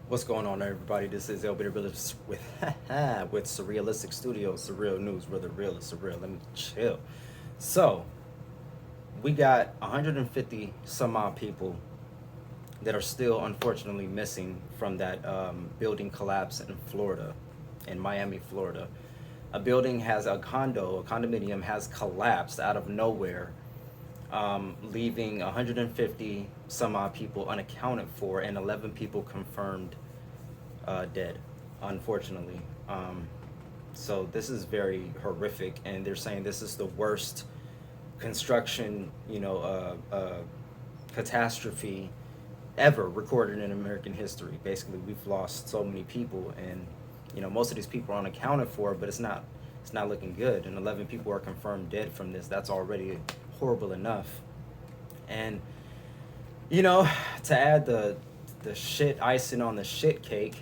What's going on, everybody? This is LBW with with Surrealistic Studios, Surreal News, where the real is surreal. Let me chill. So we got 150 some odd people that are still unfortunately missing from that building collapse in Florida, in Miami, Florida. A building has a condominium has collapsed out of nowhere, leaving 150 some odd people unaccounted for and 11 people confirmed dead, unfortunately. So this is very horrific, and they're saying this is the worst construction, catastrophe ever recorded in American history. Basically, we've lost so many people, and most of these people are unaccounted for, but it's not looking good. And 11 people are confirmed dead from this. That's already horrible enough. And you know, to add the shit icing on the shit cake,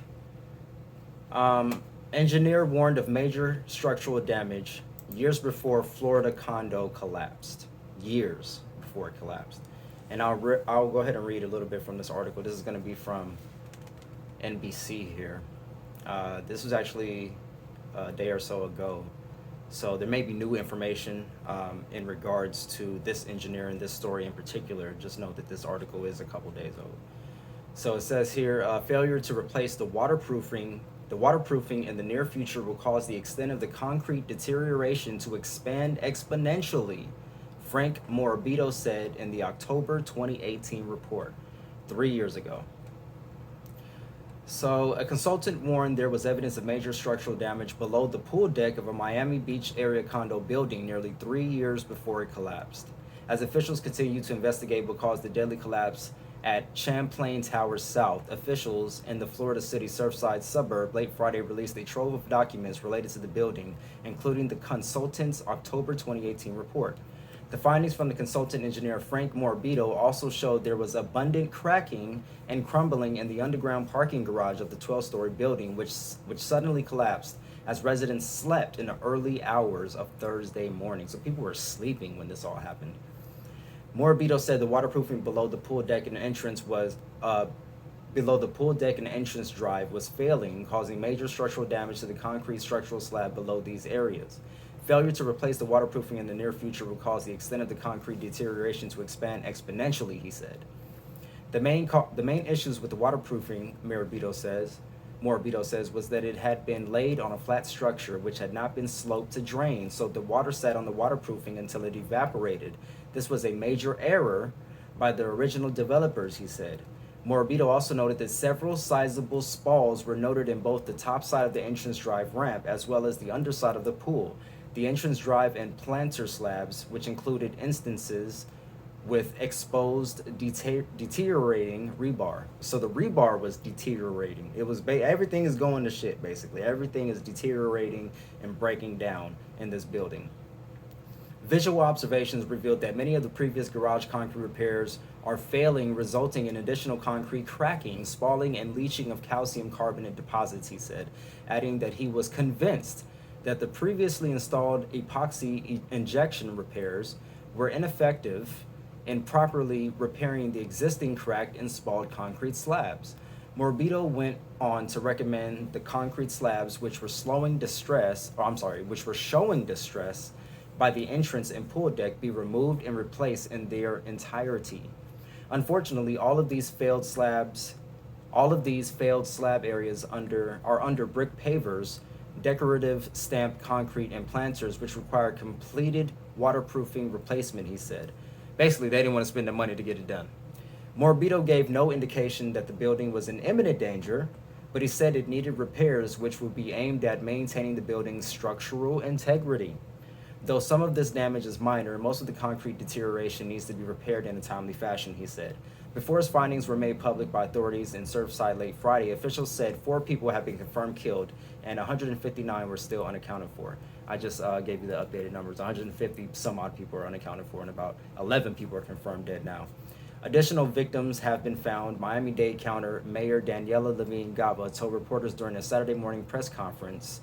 engineer warned of major structural damage years before Florida condo collapsed. Years before it collapsed. And I'll go ahead and read a little bit from this article. This is going to be from NBC here. This was actually a day or so ago. So there may be new information in regards to this engineer and this story in particular. Just note that this article is a couple days old. So it says here, failure to replace the waterproofing. The waterproofing in the near future will cause the extent of the concrete deterioration to expand exponentially, Frank Morabito said in the October 2018 report, 3 years ago. So a consultant warned there was evidence of major structural damage below the pool deck of a Miami Beach area condo building nearly 3 years before it collapsed. As officials continue to investigate what caused the deadly collapse at Champlain Towers South, officials in the Florida City Surfside suburb late Friday released a trove of documents related to the building, including the consultant's October 2018 report. The findings from the consultant engineer Frank Morabito also showed there was abundant cracking and crumbling in the underground parking garage of the 12-story building, which suddenly collapsed as residents slept in the early hours of Thursday morning. So people were sleeping when this all happened. Morabito said the waterproofing below the pool deck and entrance drive was failing, causing major structural damage to the concrete structural slab below these areas. Failure to replace the waterproofing in the near future will cause the extent of the concrete deterioration to expand exponentially, he said. The main issues with the waterproofing, Morabito says, was that it had been laid on a flat structure which had not been sloped to drain, so the water sat on the waterproofing until it evaporated. This was a major error by the original developers, he said. Morabito also noted that several sizable spalls were noted in both the top side of the entrance drive ramp as well as the underside of the pool. The entrance drive and planter slabs, which included instances with exposed deteriorating rebar. So the rebar was deteriorating. It was everything is going to shit, basically. Everything is deteriorating and breaking down in this building. Visual observations revealed that many of the previous garage concrete repairs are failing, resulting in additional concrete cracking, spalling, and leaching of calcium carbonate deposits, he said, adding that he was convinced that the previously installed epoxy injection repairs were ineffective in properly repairing the existing cracked and spalled concrete slabs. Morabito went on to recommend the concrete slabs which were showing distress by the entrance and pool deck be removed and replaced in their entirety. Unfortunately, all of these failed slab areas are under brick pavers, decorative stamped concrete, and planters, which require completed waterproofing replacement, he said. Basically, they didn't want to spend the money to get it done. Morabito gave no indication that the building was in imminent danger, but he said it needed repairs which would be aimed at maintaining the building's structural integrity. Though some of this damage is minor, most of the concrete deterioration needs to be repaired in a timely fashion, he said. Before his findings were made public by authorities in Surfside late Friday, officials said 4 people have been confirmed killed and 159 were still unaccounted for. I just gave you the updated numbers. 150 some odd people are unaccounted for and about 11 people are confirmed dead now. Additional victims have been found. Miami-Dade County Mayor Daniela Levine Gava told reporters during a Saturday morning press conference.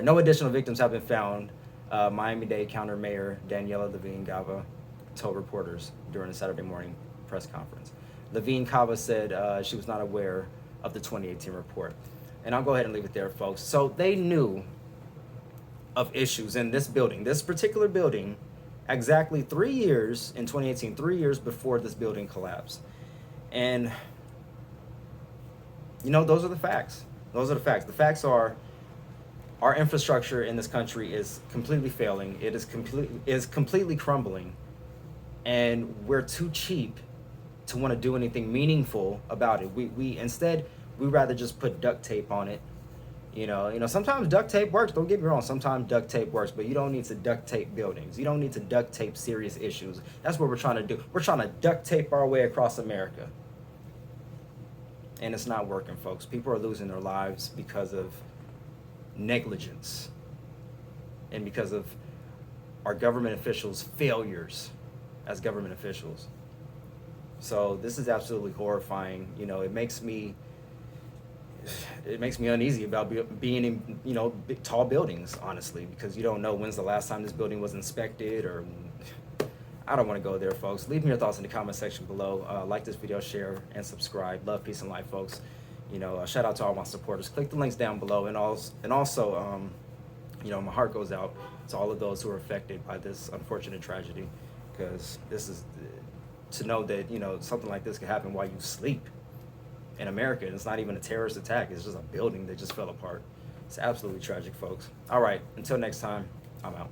No additional victims have been found. Miami-Dade County Mayor Daniela Levine Gava told reporters during a Saturday morning press conference. Levine Cava said she was not aware of the 2018 report. And I'll go ahead and leave it there, folks. So they knew of issues in this building, this particular building, exactly 3 years in 2018, 3 years before this building collapsed. And, you know, those are the facts. Those are the facts. The facts are our infrastructure in this country is completely failing. It is completely crumbling. And we're too cheap to want to do anything meaningful about it. We instead, we rather just put duct tape on it. You know, sometimes duct tape works. Don't get me wrong. Sometimes duct tape works, but you don't need to duct tape buildings. You don't need to duct tape serious issues. That's what we're trying to do. We're trying to duct tape our way across America. And it's not working, folks. People are losing their lives because of negligence and because of our government officials' failures as government officials. So this is absolutely horrifying. You know, it makes me uneasy about being in, you know, big, tall buildings, honestly, because you don't know when's the last time this building was inspected, or I don't want to go there, folks. Leave me your thoughts in the comment section below. Like this video, share, and subscribe. Love, peace, and life, folks. You know, shout out to all my supporters. Click the links down below, and also, you know, my heart goes out to all of those who are affected by this unfortunate tragedy, because this is to know that, you know, something like this could happen while you sleep in America, and it's not even a terrorist attack. It's just a building that just fell apart. It's absolutely tragic, folks. All right, until next time, I'm out.